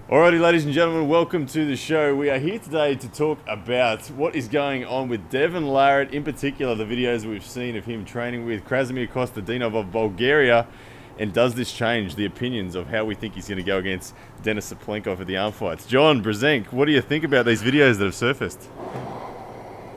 Alrighty, ladies and gentlemen, welcome to the show. We are here today to talk about what is going on with Devon Larratt, in particular the videos we've seen of him training with Krasimir Kostadinov of Bulgaria, and does this change the opinions of how we think he's going to go against Denis Cyplenkov at the arm fights? John Brzenk, what do you think about these videos that have surfaced?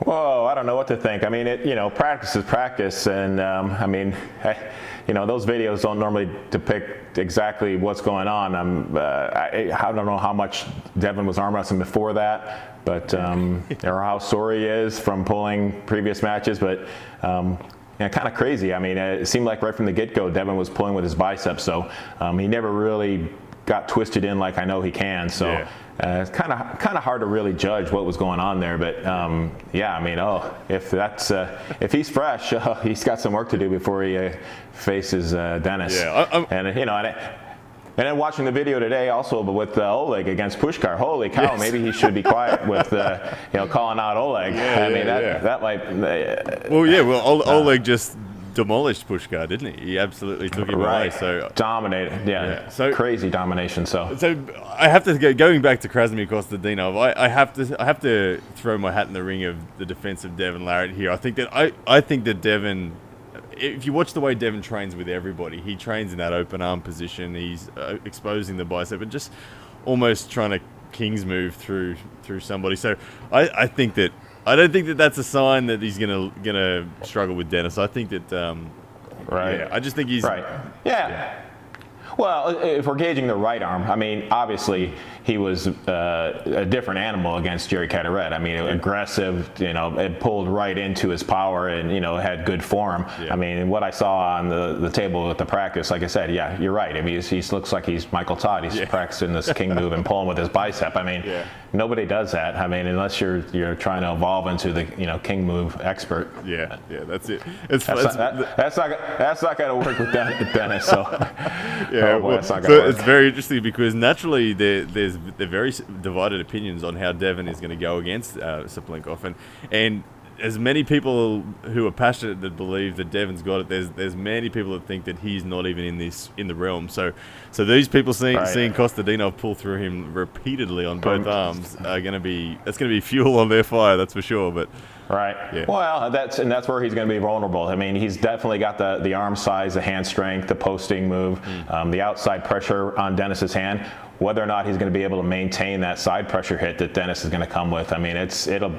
Whoa, I don't know what to think. I mean, practice is practice, and those videos don't normally depict exactly what's going on. I don't know how much Devon was arm wrestling before that, but or how sore he is from pulling previous matches, but kind of crazy. I mean, it seemed like right from the get-go, Devon was pulling with his biceps, so he never really got twisted in like I know he can. So. Yeah. It's kind of hard to really judge what was going on there, but if he's fresh, he's got some work to do before he faces Denis. Yeah, and then watching the video today, also with Oleg against Pushkar. Holy cow! Yes. Maybe he should be quiet with calling out Oleg. That might. Oleg just demolished Pushkar, didn't he? He absolutely took him away. So dominated, So crazy domination. So I have to going back to Krasimir Kostadinov. I have to throw my hat in the ring of the defense of Devon Larratt here. I think that Devon, if you watch the way Devon trains with everybody, he trains in that open arm position. He's exposing the bicep and just almost trying to king's move through somebody. So I think that. I don't think that that's a sign that he's gonna struggle with Denis. I think that I just think he's right. Yeah. Well, if we're gauging the right arm, I mean, obviously he was a different animal against Jerry Carteret. I mean, aggressive, it pulled right into his power and, had good form. Yeah. I mean, what I saw on the table at the practice, like I said, yeah, you're right. I mean, he looks like he's Michael Todd. He's practicing this king move and pulling with his bicep. I mean, nobody does that. I mean, unless you're trying to evolve into the, king move expert. Yeah, that's it. That's not going to work with Denis. So. It's very interesting because naturally there's very divided opinions on how Devon is going to go against Cyplenkov, and as many people who are passionate that believe that Devon's got it, there's many people that think that he's not even in the realm. So these people seeing Kostadinov pull through him repeatedly on both arms are going to be fuel on their fire, that's for sure. But right. Yeah. Well, that's where he's going to be vulnerable. I mean, he's definitely got the arm size, the hand strength, the posting move, the outside pressure on Denis's hand. Whether or not he's going to be able to maintain that side pressure hit that Denis is going to come with. I mean, it'll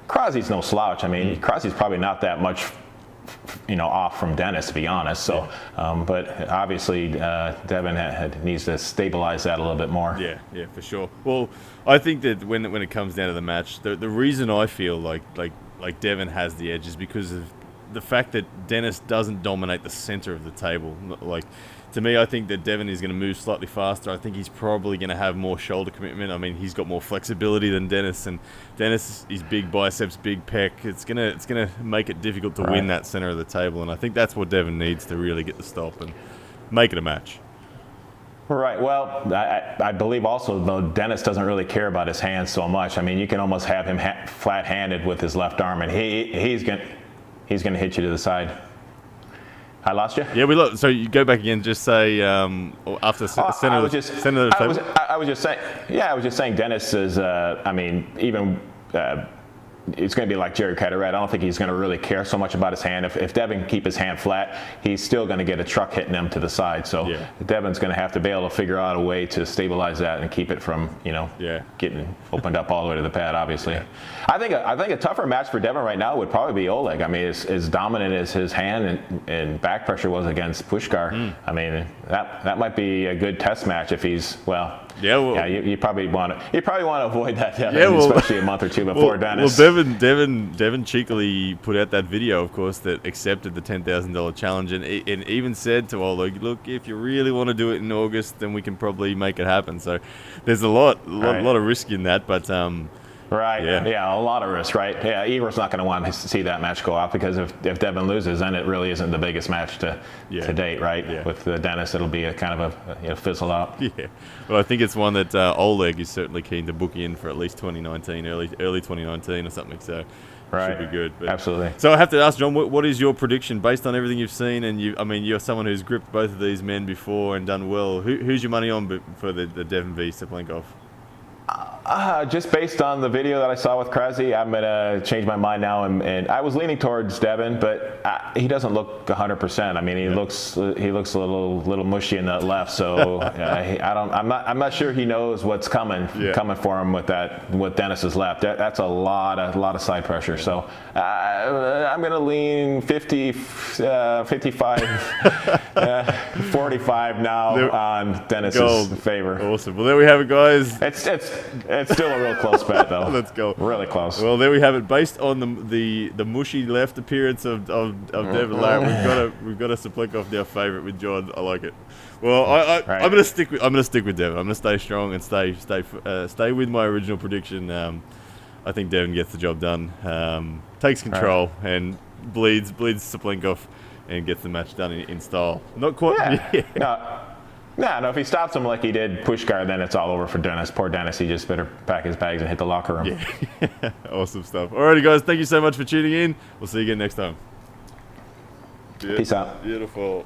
Krasi's no slouch. I mean, Krasi's probably not that much off from Denis, to be honest. So, but obviously Devon needs to stabilize that a little bit more. Yeah, for sure. Well, I think that when it comes down to the match, the reason I feel like Devon has the edge is because of the fact that Denis doesn't dominate the center of the table. Like, to me, I think that Devon is going to move slightly faster. I think he's probably going to have more shoulder commitment. I mean, he's got more flexibility than Denis, and Denis is big biceps, big pec. It's gonna make it difficult to win that center of the table, and I think that's what Devon needs to really get the stop and make it a match. Right. Well, I believe also, though, Denis doesn't really care about his hands so much. I mean, you can almost have him flat-handed with his left arm, and he's gonna hit you to the side. I lost you? Yeah, we lost. So you go back again, just say after center of the table. I was just saying Denis is, it's going to be like Jerry Carteret. I don't think he's going to really care so much about his hand. If Devon can keep his hand flat, he's still going to get a truck hitting him to the side. So Devon's going to have to be able to figure out a way to stabilize that and keep it from, getting opened up all the way to the pad, obviously. Yeah. I think a tougher match for Devon right now would probably be Oleg. I mean, as dominant as his hand and back pressure was against Pushkar, I mean, that might be a good test match if he's, you probably want to avoid that, especially a month or two before Denis. Well, Devon cheekily put out that video, of course, that accepted the $10,000 challenge, and even said to Oleg, "Look, if you really want to do it in August, then we can probably make it happen." So there's a lot of risk in that, but. Right. Yeah, a lot of risk, right? Yeah, Igor's not going to want to see that match go off because if Devon loses, then it really isn't the biggest match to date, right? Yeah. With Denis, it'll be a kind of a fizzle out. Yeah. Well, I think it's one that Oleg is certainly keen to book in for at least 2019, early 2019 or something. So, Right. Should be good. But. Absolutely. So I have to ask, John, what is your prediction based on everything you've seen? And you're someone who's gripped both of these men before and done well. Who's your money on for the Devon v Cyplenkov? Just based on the video that I saw with Krasi, I'm going to change my mind now. And I was leaning towards Devon, but he doesn't look 100%. I mean, he looks a little mushy in that left. So I'm not sure he knows what's coming for him with Denis's left. That's a lot of side pressure. So I'm going to lean 55, 45 now on Denis's favor. Awesome. Well, there we have it, guys. It's still a real close bet, though. Let's go. Really close. Well, there we have it. Based on the mushy left appearance of Devon Larratt, we've got a Cyplenkov now favourite with John. I like it. Well, I'm gonna stick with Devon. I'm gonna stay strong and stay with my original prediction. I think Devon gets the job done. Takes control and bleeds Cyplenkov and gets the match done in style. Not quite. Yeah. No, if he stops him like he did Pushkar, then it's all over for Denis. Poor Denis, he just better pack his bags and hit the locker room. Yeah. Awesome stuff. Alrighty, guys, thank you so much for tuning in. We'll see you again next time. Peace out. Beautiful.